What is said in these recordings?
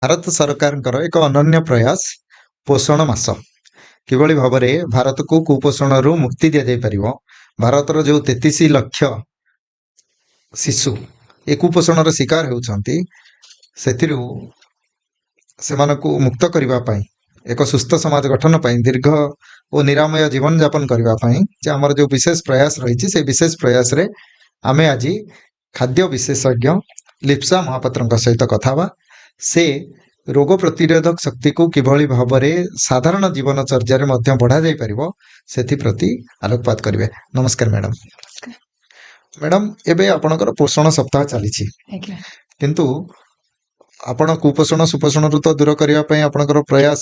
ଭାରତ ସରକାରଙ୍କର ଏକ ଅନନ୍ୟ ପ୍ରୟାସ ପୋଷଣ ମାସ। କିଭଳି ଭାବରେ ଭାରତକୁ କୁପୋଷଣରୁ ମୁକ୍ତି ଦିଆଯାଇପାରିବ। ଭାରତର ଯେଉଁ 33 ଲକ୍ଷ ଶିଶୁ ଏ କୁପୋଷଣର ଶିକାର ହେଉଛନ୍ତି, ସେଥିରୁ ସେମାନଙ୍କୁ ମୁକ୍ତ କରିବା ପାଇଁ, ଏକ ସୁସ୍ଥ ସମାଜ ଗଠନ ପାଇଁ, ଦୀର୍ଘ ଓ ନିରାମୟ ଜୀବନଯାପନ କରିବା ପାଇଁ ଯେ ଆମର ଯେଉଁ ବିଶେଷ ପ୍ରୟାସ ରହିଛି, ସେ ବିଶେଷ ପ୍ରୟାସରେ ଆମେ ଆଜି ଖାଦ୍ୟ ବିଶେଷଜ୍ଞ ଲିପ୍ସା ମହାପାତ୍ରଙ୍କ ସହିତ କଥା ହେବା। ସେ ରୋଗ ପ୍ରତିରୋଧକ ଶକ୍ତିକୁ କିଭଳି ଭାବରେ ସାଧାରଣ ଜୀବନଚର୍ଯ୍ୟାରେ ମଧ୍ୟ ବଢ଼ାଯାଇପାରିବ ସେଥିପ୍ରତି ଆଲୋକପାତ କରିବେ। ନମସ୍କାର ମ୍ୟାଡ଼ାମ। ମ୍ୟାଡ଼ାମ, ଏବେ ଆପଣଙ୍କର ପୋଷଣ ସପ୍ତାହ ଚାଲିଛି, ଆଜ୍ଞା କିନ୍ତୁ ଆପଣ କୁପୋଷଣ ସୁପୋଷଣରୁ ତ ଦୂର କରିବା ପାଇଁ ଆପଣଙ୍କର ପ୍ରୟାସ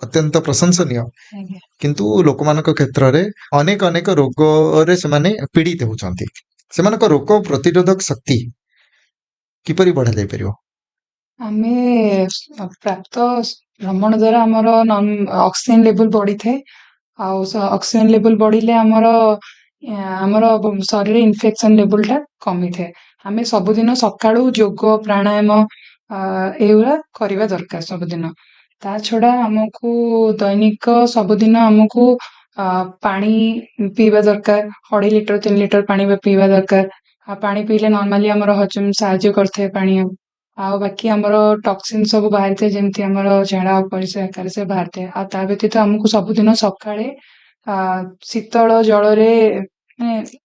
ଅତ୍ୟନ୍ତ ପ୍ରଶଂସନୀୟ, ଆଜ୍ଞା କିନ୍ତୁ ଲୋକମାନଙ୍କ କ୍ଷେତ୍ରରେ ଅନେକ ଅନେକ ରୋଗରେ ସେମାନେ ପୀଡ଼ିତ ହେଉଛନ୍ତି। ସେମାନଙ୍କ ରୋଗ ପ୍ରତିରୋଧକ ଶକ୍ତି କିପରି ବଢ଼ାଯାଇପାରିବ? ଆମେ ପ୍ରାପ୍ତ ଭ୍ରମଣ ଦ୍ୱାରା ଆମର ଅକ୍ସିଜେନ ଲେଭେଲ ବଢିଥାଏ। ଆଉ ଅକ୍ସିଜେନ ଲେଭେଲ ବଢିଲେ ଆମର ଶରୀରରେ ଇନଫେକ୍ସନ ଲେଭେଲ ଟା କମିଥାଏ। ଆମେ ସବୁଦିନ ସକାଳୁ ଯୋଗ ପ୍ରାଣାୟାମ ଏଇଗୁଡ଼ା କରିବା ଦରକାର ସବୁଦିନ। ତା ଛଡା ଆମକୁ ଦୈନିକ ସବୁଦିନ ଆମକୁ ପାଣି ପିଇବା ଦରକାର। 2.5 ଲିଟର 3 ଲିଟର ପାଣି ପିଇବା ଦରକାର। ଆଉ ପାଣି ପିଇଲେ ନର୍ମାଲି ଆମର ହଜମ ସାହାଯ୍ୟ କରିଥାଏ ପାଣି। ଆଉ ବାକି ଆମର ଟକ୍ସିନ୍ ସବୁ ବାହାରିଥାଏ, ଯେମିତି ଆମର ଝାଡ଼ା ପରିସ୍ରା ଆକାରରେ ସେ ବାହାରିଥାଏ। ଆଉ ତା ବ୍ୟତୀତ ଆମକୁ ସବୁଦିନ ସକାଳେ ଶୀତଳ ଜଳରେ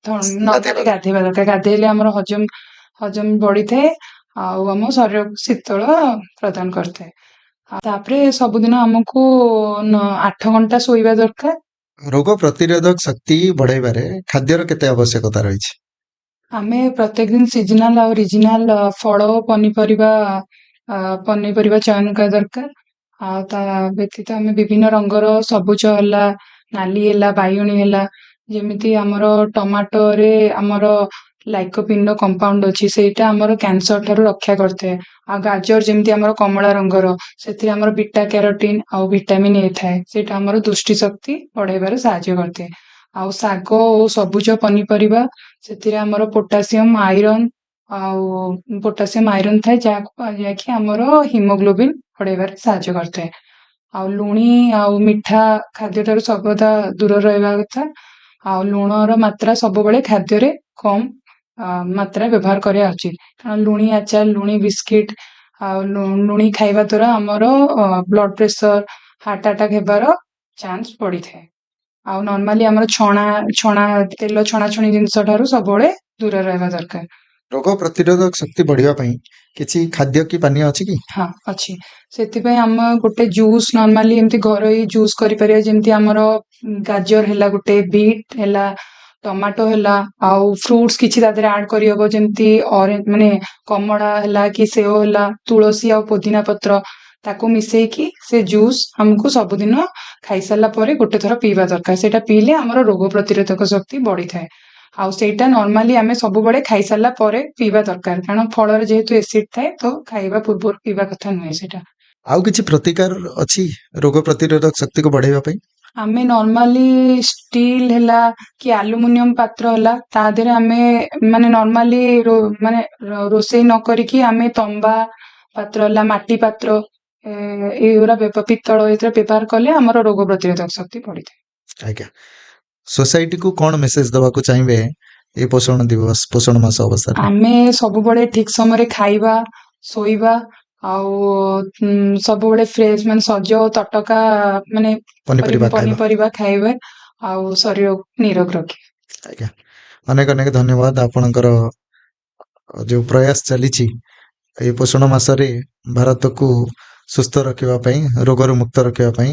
ନର୍ମାଲି ଗାଧେଇବା ଦରକାର। ଗାଧେଇଲେ ଆମର ହଜମ ବଢିଥାଏ ଆଉ ଆମ ଶରୀରକୁ ଶୀତଳ ପ୍ରଦାନ କରିଥାଏ। ଆଉ ତାପରେ ସବୁଦିନ ଆମକୁ 8 ଘଣ୍ଟା ଶୋଇବା ଦରକାର। ରୋଗ ପ୍ରତିରୋଧକ ଶକ୍ତି ବଢ଼ାଇବାରେ ଖାଦ୍ୟର କେତେ ଆବଶ୍ୟକତା ରହିଛି? ଆମେ ପ୍ରତ୍ୟେକ ଦିନ ସିଜନାଲ ଆଉ ରିଜିନାଲ ଫଳ ପନିପରିବା ଚୟନ କରିବା ଦରକାର। ଆଉ ତା ବ୍ୟତୀତ ଆମେ ବିଭିନ୍ନ ରଙ୍ଗର ସବୁଜ ହେଲା, ନାଲି ହେଲା, ବାଇଗଣୀ ହେଲା, ଯେମିତି ଆମର ଟମାଟୋରେ ଆମର ଲାଇକୋପିନ କମ୍ପାଉଣ୍ଡ ଅଛି, ସେଇଟା ଆମର କ୍ୟାନ୍ସର ଠାରୁ ରକ୍ଷା କରିଥାଏ। ଆଉ ଗାଜର ଯେମିତି ଆମର କମଳା ରଙ୍ଗର, ସେଥିରେ ଆମର ବିଟା କ୍ୟାରୋଟିନ ଆଉ ଭିଟାମିନ ଏ ଥାଏ, ସେଇଟା ଆମର ଦୃଷ୍ଟି ଶକ୍ତି ବଢାଇବାରେ ସାହାଯ୍ୟ କରିଥାଏ। ଆଉ ଶାଗ ଓ ସବୁଜ ପନିପରିବା, ସେଥିରେ ଆମର ପୋଟାସିୟମ ଆଇରନ୍ ଥାଏ, ଯାହାକି ଆମର ହିମୋଗ୍ଲୋବିନ ବଢାଇବାରେ ସାହାଯ୍ୟ କରିଥାଏ। ଆଉ ଲୁଣି ଆଉ ମିଠା ଖାଦ୍ୟଠାରୁ ସର୍ବଦା ଦୂର ରହିବା କଥା। ଆଉ ଲୁଣର ମାତ୍ରା ସବୁବେଳେ ଖାଦ୍ୟରେ କମ ମାତ୍ରା ବ୍ୟବହାର କରିବା ଉଚିତ, କାରଣ ଲୁଣି ଆଚାର, ଲୁଣି ବିସ୍କିଟ ଆଉ ଲୁଣି ଖାଇବା ଦ୍ୱାରା ଆମର ବ୍ଲଡ ପ୍ରେସର, ହାର୍ଟ ଆଟାକ ହେବାର ଚାନ୍ସ ବଢିଥାଏ। ଆଉ ନର୍ମାଲି ଆମର ତେଲ ଛଣାଛଣି ଜିନିଷ ଠାରୁ ସବୁବେଳେ ଦୂର ରହିବା ଦରକାର। ରୋଗ ପ୍ରତିରୋଧକ ଶକ୍ତି ବଢିବା ପାଇଁ କିଛି ଖାଦ୍ୟ କି ପାନୀୟ ଅଛି କି? ହଁ, ଅଛି। ସେଥିପାଇଁ ଆମେ ଗୋଟେ ଜୁସ୍, ନର୍ମାଲି ଏମିତି ଘରୋଇ ଜୁସ୍ କରିପାରିବା। ଯେମିତି ଆମର ଗାଜର ହେଲା, ଗୋଟେ ବିଟ୍ ହେଲା, ଟମାଟୋ ହେଲା, ଆଉ ଫ୍ରୁଟ୍ସ କିଛି ତା ଦେହରେ ଆଡ୍ କରିହବ, ଯେମିତି ଅରେଞ୍ଜ ମାନେ କମଳା ହେଲା କି ସେଓ ହେଲା, ତୁଳସୀ ଆଉ ପୋଦିନା ପତ୍ର, ତାକୁ ମିଶେଇକି ସେ ଜୁସ୍ ଆମକୁ ସବୁଦିନ ଖାଇସାରିଲା ପରେ ଗୋଟେ ଥର ପିଇବା ଦରକାର। ସେଇଟା ପିଇଲେ ଆମର ରୋଗ ପ୍ରତିରୋଧକ ଶକ୍ତି ବଢିଥାଏ। ଆଉ ସେଇଟା ନର୍ମାଲି ଆମେ ସବୁବେଳେ ଖାଇସାରିଲା ପରେ ପିଇବା ଦରକାର, କାରଣ ଫଳରେ ଯେହେତୁ ଏସିଡ ଥାଏ, ତ ଖାଇବା ପୂର୍ବରୁ ପିଇବା କଥା ନୁହେଁ ସେଇଟା। ଆଉ କିଛି ପ୍ରତିକାର ଅଛି ରୋଗ ପ୍ରତିରୋଧକ ଶକ୍ତିକୁ ବଢାଇବା ପାଇଁ? ଆମେ ନର୍ମାଲି ଷ୍ଟିଲ୍ ହେଲା କି ଆଲୁମିନିୟମ ପାତ୍ର ହେଲା, ତା ଦେହରେ ଆମେ ମାନେ ନର୍ମାଲି ରୋଷେଇ ନ କରିକି ଆମେ ତମ୍ବା ପାତ୍ର ହେଲା, ମାଟି ପାତ୍ର, ଏଇଗୁରା ପିତ୍ତଳ, ଏଥିରେ ବ୍ୟବହାର କଲେ ଆମର ରୋଗ ପ୍ରତିରୋଧକ ଶକ୍ତି ବଢିଥାଏ। ଆଜ୍ଞା, ସୋସାଇଟିକୁ କ'ଣ ମେସେଜ ଦେବାକୁ ଚାହିଁବେ এই ପୋଷଣ ମାସ ଅବସ୍ଥାରେ? ଆମେ ସବୁବେଳେ ଠିକ ସମୟରେ ଖାଇବା, ଶୋଇବା, ଆଉ ସବୁବେଳେ ଫ୍ରେଶ ମାନେ ସଜ ଓ ତଟକା ମାନେ ପନିପରିବା ଖାଇବା, ଆଉ ଶରୀରକୁ ନିରୋଗ ରଖିବା। ଆଜ୍ଞା, ଅନେକ ଅନେକ ଧନ୍ୟବାଦ। ଆପଣଙ୍କର ଯେଉଁ ପ୍ରୟାସ ଚାଲିଛି এই ପୋଷଣ ମାସରେ ଭାରତକୁ ସୁସ୍ଥ ରଖିବା ପାଇଁ, ରୋଗରୁ ମୁକ୍ତ ରଖିବା ପାଇଁ,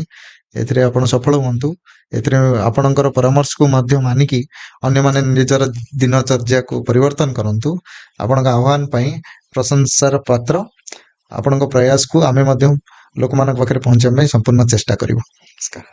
ଏଥିରେ ଆପଣ ସଫଳ ହୁଅନ୍ତୁ। ଏଥିରେ ଆପଣଙ୍କର ପରାମର୍ଶକୁ ମଧ୍ୟ ମାନିକି ଅନ୍ୟମାନେ ନିଜର ଦିନଚର୍ଯ୍ୟାକୁ ପରିବର୍ତ୍ତନ କରନ୍ତୁ। ଆପଣଙ୍କ ଆହ୍ୱାନ ପାଇଁ ପ୍ରଶଂସାର ପାତ୍ର। ଆପଣଙ୍କ ପ୍ରୟାସକୁ ଆମେ ମଧ୍ୟ ଲୋକମାନଙ୍କ ପାଖରେ ପହଞ୍ଚାଇବା ପାଇଁ ସମ୍ପୂର୍ଣ୍ଣ ଚେଷ୍ଟା କରିବୁ। ନମସ୍କାର।